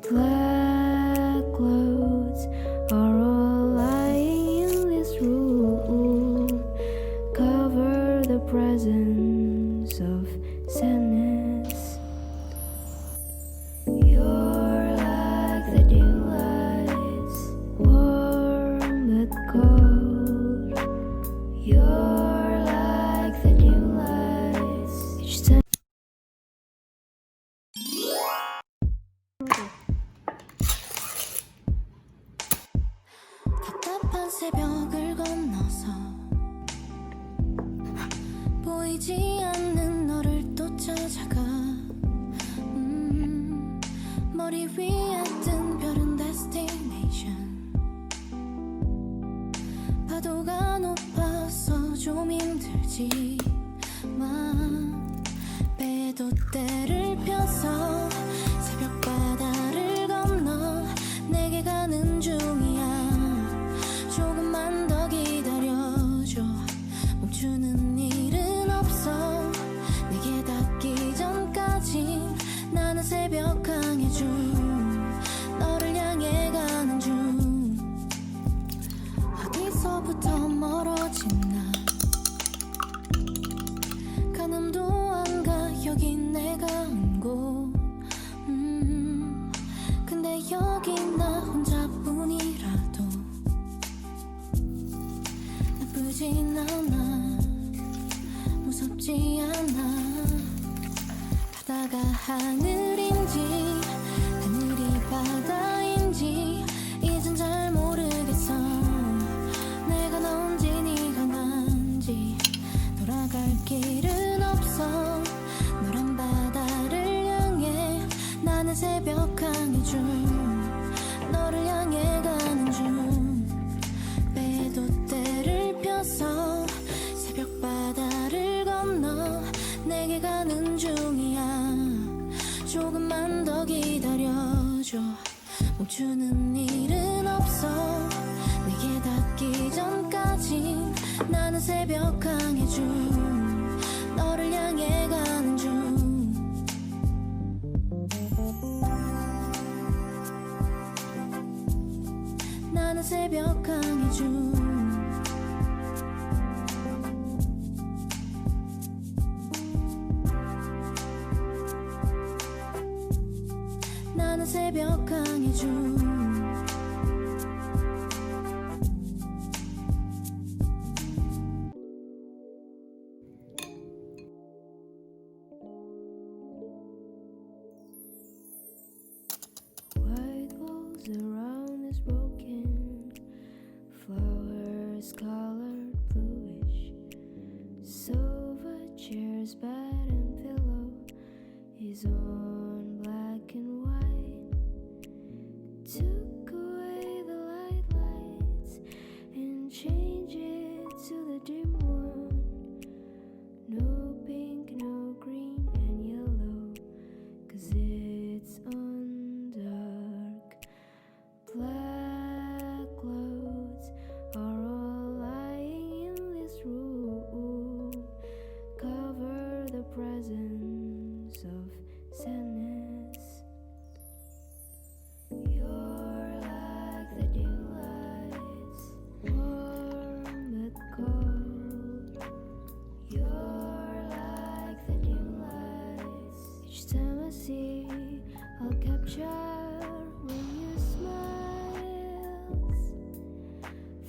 Black clouds are all lying in this room, cover the presence of sadness. You're like the dim lights, warm but cold. You're like the dim lights. Each time 답답한 새벽을 건너서 보이지 않는 너를 또 찾아가 머리 위에 뜬 별은 destination 파도가 높아서 좀 힘들지만 배도 때를 펴서 새벽 바다를 건너 내게 가는 중이야. 조금만 더 기다려줘. 멈추는 일은 없어. 내게 닿기 전까지 나는 새벽 항해 중. 너를 향해 가는 중. 어디서부터 멀어진 나 가늠도 안 가. 여긴 내가 온 곳. 근데 여기 나 혼자뿐이라도 나쁘진 않아. 무섭지 않아. 바다가 하늘인지 하늘이 바다인지 이젠 잘 모르겠어. 내가 넌지 네가 난지 돌아갈 길은 없어. 노란 바다를 향해 나는 새벽 항해 중. 너를 향해 가는 중. 배도 때를 펴서 새벽 바다를 건너 내게 가는 중이야. 조금만 더 기다려줘. 멈추는 일은 없어. 내게 닿기 전까지 나는 새벽 항해 중. 너를 향해 가는 중. 나는 새벽 항해 중. 나는 새벽 항해 중. white walls around is broken, flowers colored bluish, sofa chairs, bed and pillow is on black and white. Took away the lights and changed it to the dim one. No pink, no green and yellow, 'cause it's on dark. Black clouds are all lying in this room, cover the presence of sadness. You're like the dim lights, warm but cold. You're like the dim lights. Each time I see, I'll capture when you smiles.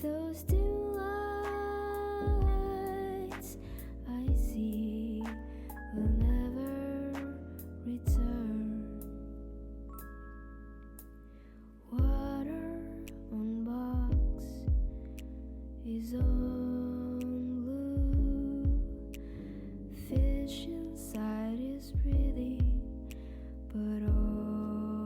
Those dim lights I see will never return. Water on box is on blue. Fish inside is pretty, but all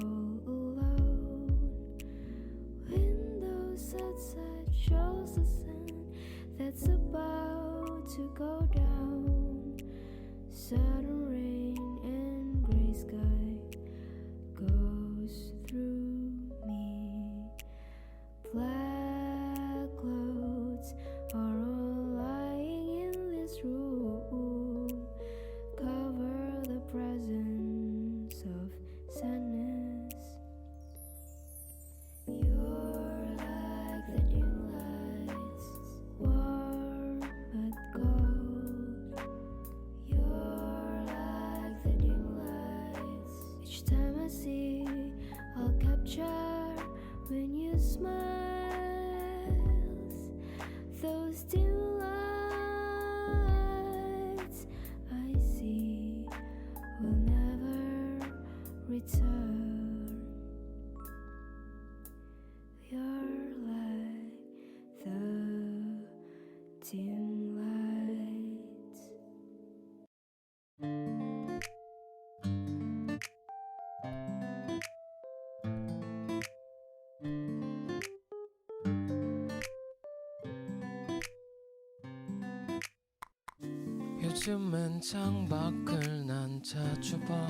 see, I'll capture when you smiles. Those dim lights I see will never return. You're like the dim lights. 요즘엔 창밖을 난 자주 봐.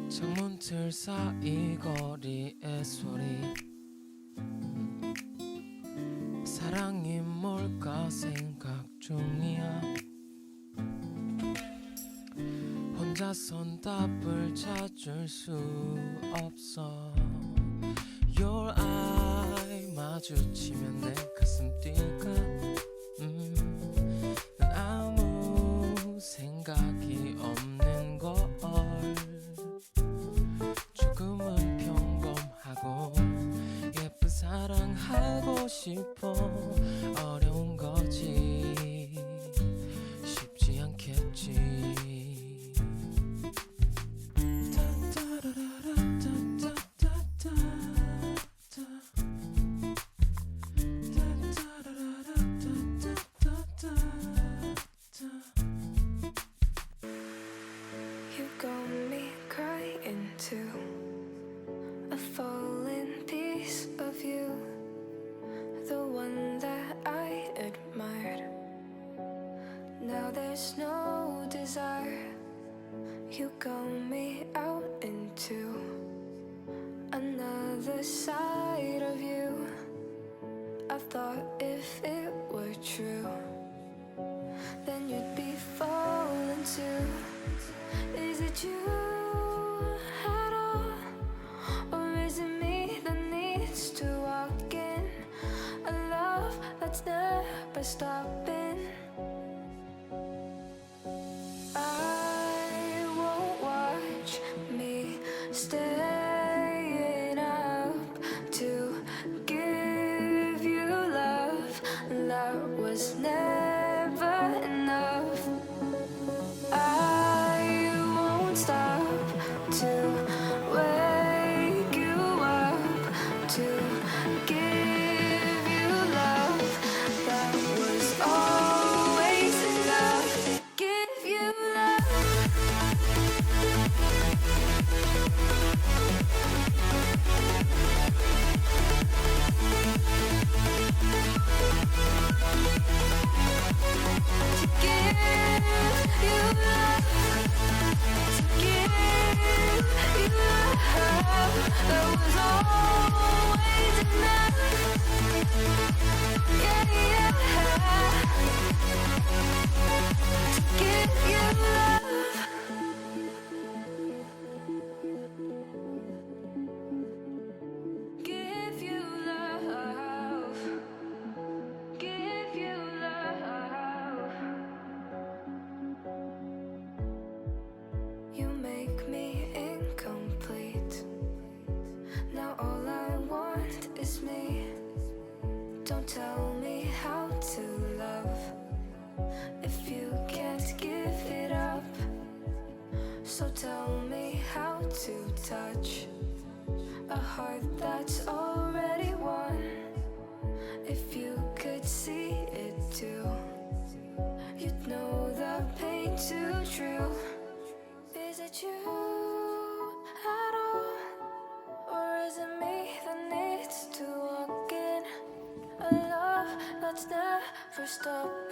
창문틀 사이 거리의 소리. 사랑이 뭘까 생각 중이야. 혼자선 답을 찾을 수 없어. Your eye 마주치면 내 가슴 뛸까. 난 아무 생각이 없는 걸. 조금은 평범하고 예쁜 사랑하고 싶어. 어려운 거지 쉽지 않겠지. You got me crying too. A falling piece of you, the one that I admired. Now there's no desire. You got me out into another side of you. I thought if it were true, then you'd be falling too. Is it you at all? Or is it me that needs to walk in a love that's never stopping? I won't watch me staying up to give you love that was never enough. I won't stop to wake you up to give you love that was always enough. Give you love. To give you love. To give you love that was always enough. Yeah, yeah. To give you love. Give you love. Give you love. You make me incomplete. Now all I want is me. Don't tell me how to love if you can't give it up. So tell me how to touch a heart that's already won. If you could see it too, you'd know the pain too true. Is it you at all? Or is it me that needs to walk in a love that's never stopping?